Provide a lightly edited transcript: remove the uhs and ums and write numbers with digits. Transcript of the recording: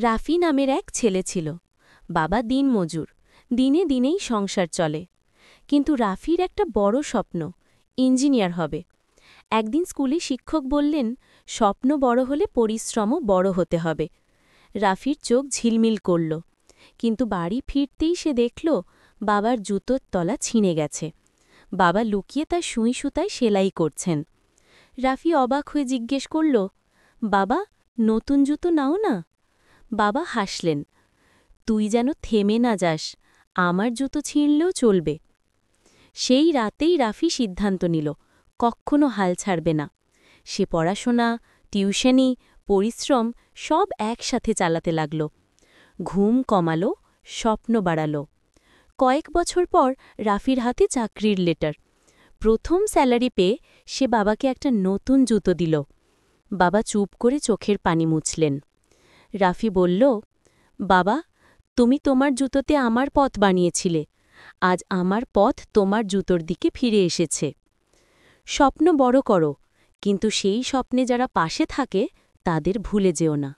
রাফি নামের এক ছেলে ছিল। বাবা দিনমজুর, দিনে দিনেই সংসার চলে। কিন্তু রাফির একটা বড় স্বপ্ন, ইঞ্জিনিয়ার হবে। একদিন স্কুলে শিক্ষক বললেন, স্বপ্ন বড় হলে পরিশ্রমও বড় হতে হবে। রাফির চোখ ঝিলমিল করল, কিন্তু বাড়ি ফিরতেই সে দেখল বাবার জুতোর তলা ছিঁড়ে গেছে। বাবা লুকিয়ে তার সুঁই সুতায় সেলাই করছেন। রাফি অবাক হয়ে জিজ্ঞেস করল, বাবা, নতুন জুতো নাও না। বাবা হাসলেন, তুই যেন থেমে না যাস, আমার জুতো ছিঁড়লেও চলবে। সেই রাতেই রাফি সিদ্ধান্ত নিল, কক্ষনো হাল ছাড়বে না। সে পড়াশোনা, টিউশনি, পরিশ্রম সব একসাথে চালাতে লাগল। ঘুম কমালো, স্বপ্ন বাড়ালো। কয়েক বছর পর রাফির হাতে চাকরির লেটার। প্রথম স্যালারি পেয়ে সে বাবাকে একটা নতুন জুতো দিল। বাবা চুপ করে চোখের পানি মুছলেন। রাফি বলল, বাবা, তুমি তোমার জুতোতে আমার পথ বানিয়েছিলে, আজ আমার পথ তোমার জুতোর দিকে ফিরে এসেছে। স্বপ্ন বড় করো, কিন্তু সেই স্বপ্নে যারা পাশে থাকে তাদের ভুলে যেও না।